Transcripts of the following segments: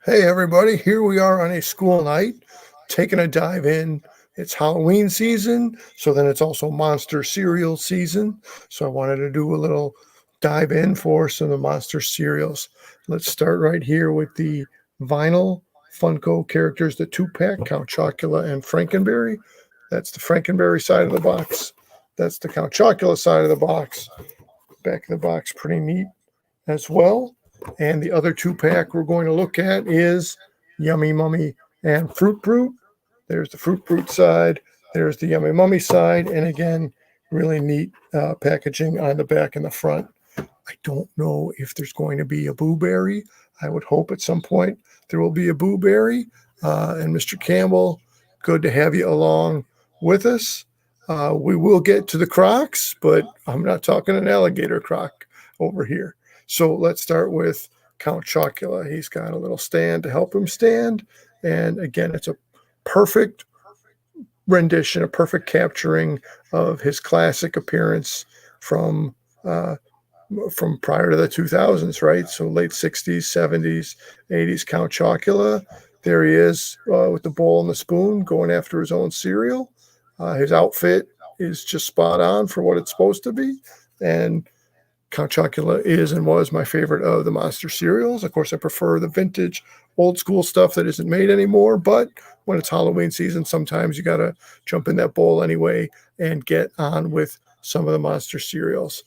Hey everybody, here we are on a school night, taking a dive in. It's Halloween season, so then it's also Monster Cereal season. So I wanted to do a little dive in for some of the Monster cereals. Let's start right here with the vinyl Funko characters, the two-pack, Count Chocula and Frankenberry. That's the Frankenberry side of the box. That's the Count Chocula side of the box. Back of the box, pretty neat as well. And the other two-pack we're going to look at is Yummy Mummy and Fruit Brute. There's the Fruit Brute side. There's the Yummy Mummy side. And again, really neat packaging on the back and the front. I don't know if there's going to be a Boo Berry. I would hope at some point there will be a Boo Berry. And Mr. Campbell, good to have you along with us. We will get to the Crocs, but I'm not talking an alligator croc over here. So let's start with Count Chocula. He's got a little stand to help him stand. And again, it's a perfect rendition, a perfect capturing of his classic appearance from prior to the 2000s, right? So late 60s, 70s, 80s, Count Chocula. There he is with the bowl and the spoon going after his own cereal. His outfit is just spot on for what it's supposed to be. And Count Chocula is and was my favorite of the Monster cereals. Of course, I prefer the vintage, old school stuff that isn't made anymore. But when it's Halloween season, sometimes you got to jump in that bowl anyway and get on with some of the Monster cereals.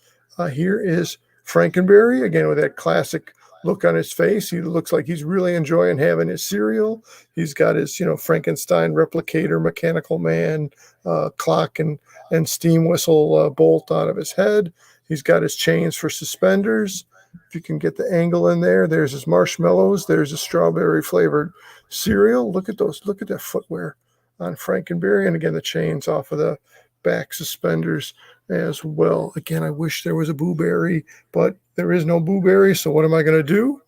Here is Frankenberry, again, with that classic look on his face. He looks like he's really enjoying having his cereal. He's got his, Frankenstein replicator, mechanical man, clock and steam whistle bolt out of his head. He's got his chains for suspenders. If you can get the angle in there, there's his marshmallows. There's a strawberry flavored cereal. Look at those. Look at that footwear on Frankenberry. And again, the chains off of the back suspenders as well. Again, I wish there was a Boo Berry, but there is no Boo Berry. So what am I going to do?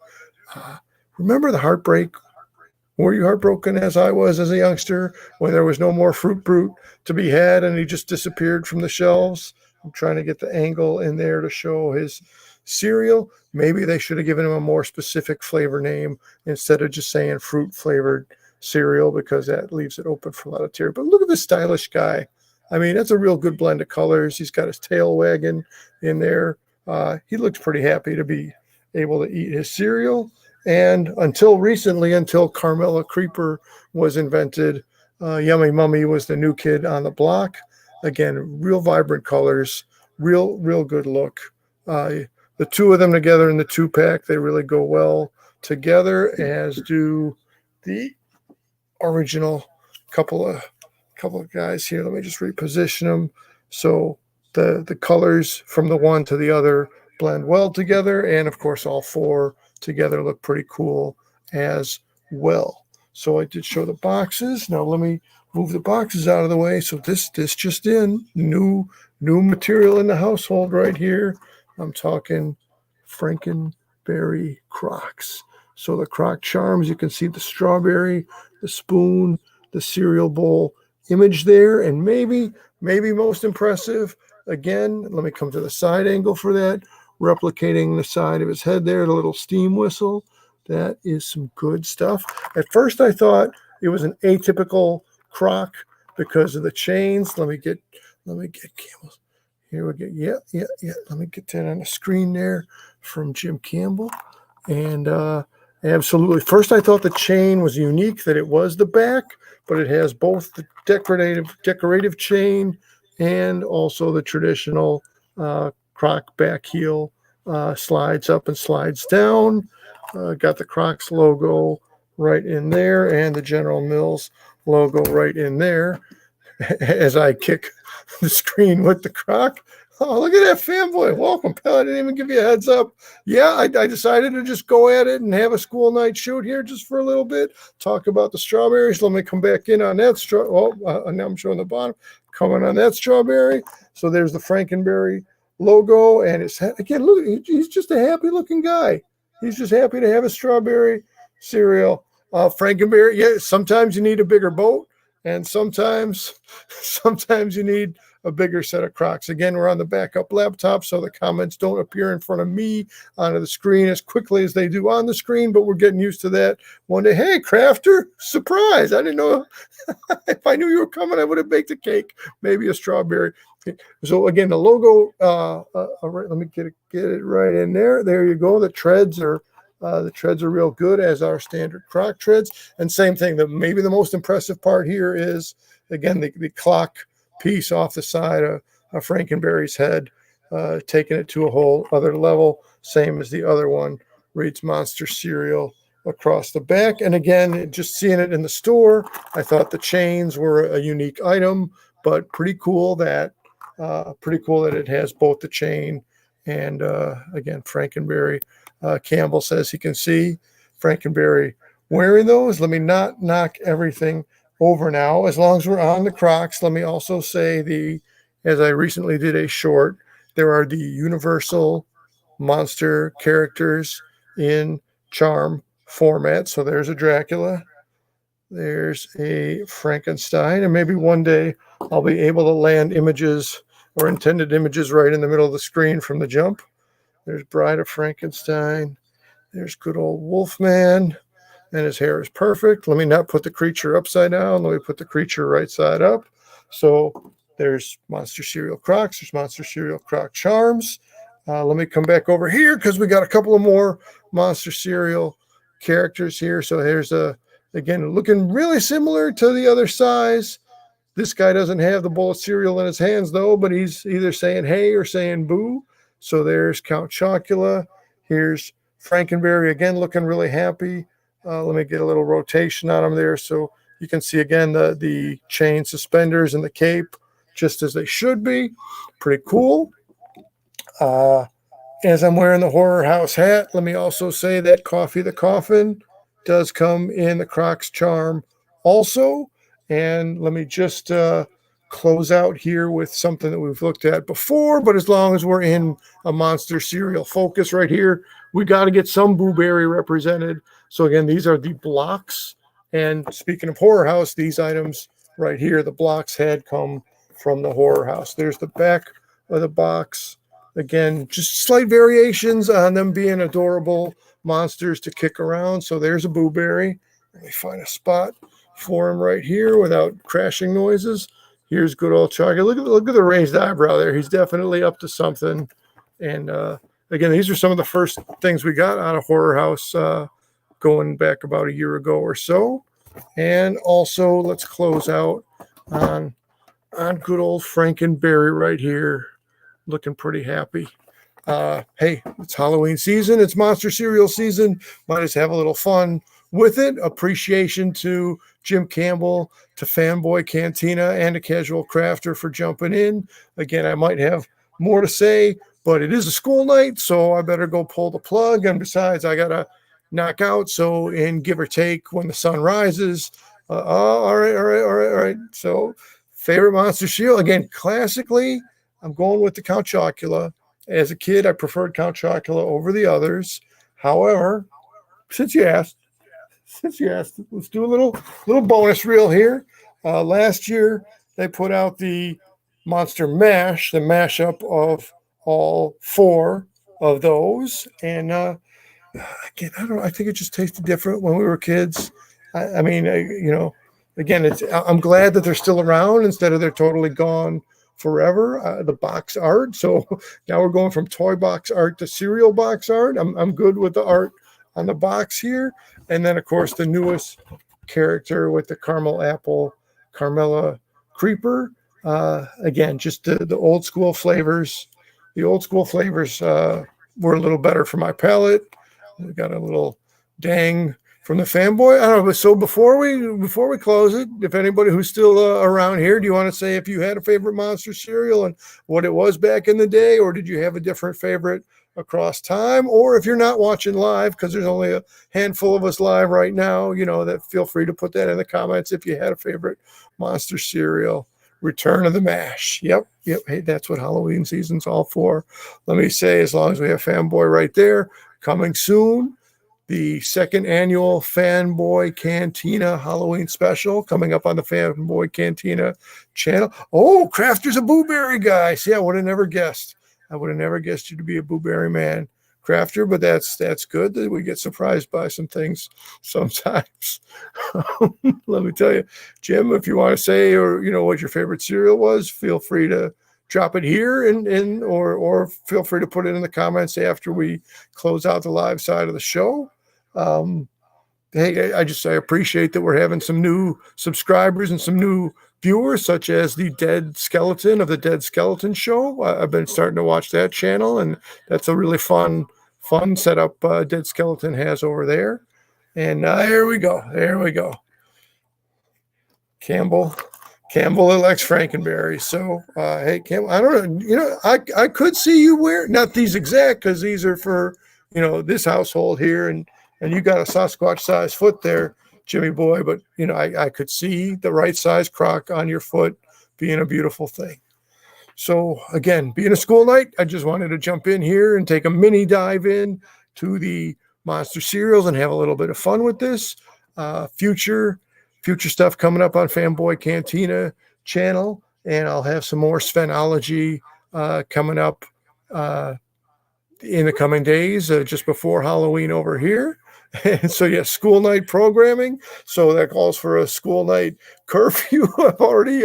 Remember the heartbreak? Were you heartbroken as I was as a youngster when there was no more Fruit Brute to be had and he just disappeared from the shelves? I'm trying to get the angle in there to show his cereal. Maybe they should have given him a more specific flavor name instead of just saying fruit flavored cereal, because that leaves it open for a lot of tear. But look at this stylish guy. I mean, that's a real good blend of colors. He's got his tail wagging in there. He looks pretty happy to be able to eat his cereal. And until recently, until Carmella Creeper was invented, Yummy Mummy was the new kid on the block. Again, real vibrant colors, real good look. The two of them together in the two-pack, they really go well together, as do the original couple of guys here. Let me just reposition them. So the colors from the one to the other blend well together, and of course all four together look pretty cool as well. So I did show the boxes. Now let me move the boxes out of the way. So this just in, new material in the household right here. I'm talking Frankenberry Crocs. So the Croc charms, you can see the strawberry, the spoon, the cereal bowl image there, and maybe most impressive, again, let me come to the side angle for that, replicating the side of his head there, the little steam whistle. That is some good stuff. At first I thought it was an atypical Croc because of the chains. Let me get Campbell's. Here we go. Yeah. Let me get that on the screen there from Jim Campbell. And absolutely. First I thought the chain was unique, that it was the back, but it has both the decorative chain and also the traditional Croc back heel slides up and slides down. Got the Crocs logo right in there and the General Mills logo right in there. As I kick the screen with the Croc. Oh, look at that fanboy. Welcome, pal. I didn't even give you a heads up. Yeah, I decided to just go at it and have a school night shoot here just for a little bit. Talk about the strawberries. Let me come back in on that. Now I'm showing the bottom. Coming on that strawberry. So there's the Frankenberry logo. And it's, again, look, he's just a happy looking guy. He's just happy to have a strawberry cereal. Frankenberry, yeah, sometimes you need a bigger boat. And sometimes you need a bigger set of Crocs. Again, we're on the backup laptop, so the comments don't appear in front of me onto the screen as quickly as they do on the screen, but we're getting used to that. One day, hey, Crafter, surprise. I didn't know. If I knew you were coming, I would have baked a cake, maybe a strawberry. So again, the logo, let me get it right in there. There you go. The treads are real good, as our standard Croc treads. And same thing, maybe the most impressive part here is, again, the clock piece off the side of Frankenberry's head, taking it to a whole other level, same as the other one. Reads Monster Cereal across the back. And again, just seeing it in the store, I thought the chains were a unique item, but pretty cool that it has both the chain and, again, Frankenberry. Campbell says he can see Frankenberry wearing those. Let me not knock everything over now. As long as we're on the Crocs, let me also say as I recently did a short, there are the Universal monster characters in charm format. So there's a Dracula, there's a Frankenstein, and maybe one day I'll be able to land images or intended images right in the middle of the screen from the jump. There's Bride of Frankenstein. There's good old Wolfman, and his hair is perfect. Let me not put the creature upside down. Let me put the creature right side up. So there's Monster Cereal Crocs. There's Monster Cereal Croc charms. Let me come back over here because we got a couple of more Monster Cereal characters here. So here's again, looking really similar to the other size. This guy doesn't have the bowl of cereal in his hands, though, but he's either saying hey or saying boo. So there's Count Chocula. Here's Frankenberry, again, looking really happy. Let me get a little rotation on him there so you can see, again, the chain suspenders and the cape, just as they should be. Pretty cool. As I'm wearing the Horror House hat, let me also say that Coffee the Coffin does come in the Crocs charm also. And let me just close out here with something that we've looked at before, but as long as we're in a Monster Cereal focus right here, we got to get some Boo Berry represented. So again, these are the blocks. And speaking of Horror House, these items right here, the blocks had come from the Horror House. There's the back of the box. Again, just slight variations on them being adorable monsters to kick around. So there's a Boo Berry. Let me find a spot for him right here without crashing noises. Here's good old Chucky. Look at the raised eyebrow there. He's definitely up to something. And again, these are some of the first things we got out of Horror House going back about a year ago or so. And also, let's close out on good old Frankenberry right here, looking pretty happy. Hey, it's Halloween season. It's Monster Cereal season. Might as have a little fun with it. Appreciation to Jim Campbell, to Fanboy Cantina, and to Casual Crafter for jumping in. Again, I might have more to say, but it is a school night, so I better go pull the plug. And besides, I got to knock out. So in give or take when the sun rises. All right. So favorite Monster Cereal. Again, classically, I'm going with the Count Chocula. As a kid, I preferred Count Chocula over the others. However, since you asked, let's do a little bonus reel here. Last year, they put out the Monster Mash, the mashup of all four of those. And again, I don't know. I think it just tasted different when we were kids. Again, I'm glad that they're still around instead of they're totally gone forever. The box art. So now we're going from toy box art to cereal box art. I'm good with the art on the box here. And then, of course, the newest character with the caramel apple, Carmella Creeper. Again, just the old school flavors. The old school flavors were a little better for my palate. We got a little dang from the Fanboy. I don't know. But so before we close it, if anybody who's still around here, do you want to say if you had a favorite Monster cereal and what it was back in the day, or did you have a different favorite across time? Or if you're not watching live, because there's only a handful of us live right now, that feel free to put that in the comments if you had a favorite Monster cereal. Return of the Mash. Yep. Hey, that's what Halloween season's all for. Let me say, as long as we have Fanboy right there, coming soon. the second annual Fanboy Cantina Halloween special coming up on the Fanboy Cantina channel. Oh, Crafter's a Booberry guy. See, I would have never guessed. I would have never guessed you to be a Booberry man, Crafter, but that's good that we get surprised by some things sometimes. Let me tell you, Jim, if you want to say or what your favorite cereal was, feel free to drop it here and or feel free to put it in the comments after we close out the live side of the show. Hey, I appreciate that we're having some new subscribers and some new viewers, such as the Dead Skeleton of the Dead Skeleton Show. I've been starting to watch that channel, and that's a really fun setup Dead Skeleton has over there. And here we go. There we go. Campbell elects Frankenberry. So, hey, Campbell, I don't know. I could see you wear not these exact because these are for this household here, and you got a Sasquatch size foot there, Jimmy boy. But I could see the right size Croc on your foot being a beautiful thing. So again, being a school night, I just wanted to jump in here and take a mini dive in to the Monster cereals and have a little bit of fun with this. Future stuff coming up on Fanboy Cantina channel, and I'll have some more Svenology coming up in the coming days, just before Halloween over here. And so, yes, school night programming. So that calls for a school night curfew. I've already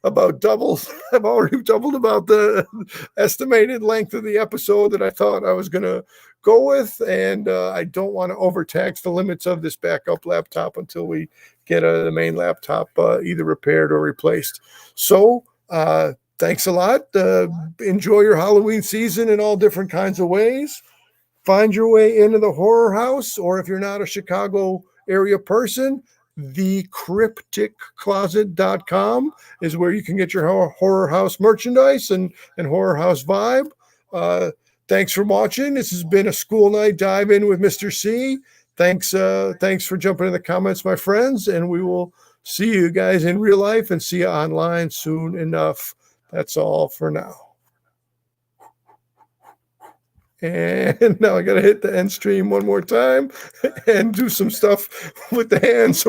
about doubled. I've already doubled about the estimated length of the episode that I thought I was going to go with. And I don't want to overtax the limits of this backup laptop until we get the main laptop either repaired or replaced. So, thanks a lot. Enjoy your Halloween season in all different kinds of ways. Find your way into the horror house, or if you're not a Chicago area person, thecrypticcloset.com is where you can get your horror house merchandise and horror house vibe. Thanks for watching. This has been a school night dive in with Mr. C. Thanks for jumping in the comments, my friends, and we will see you guys in real life and see you online soon enough. That's all for now. And now I got to hit the end stream one more time and do some stuff with the hands.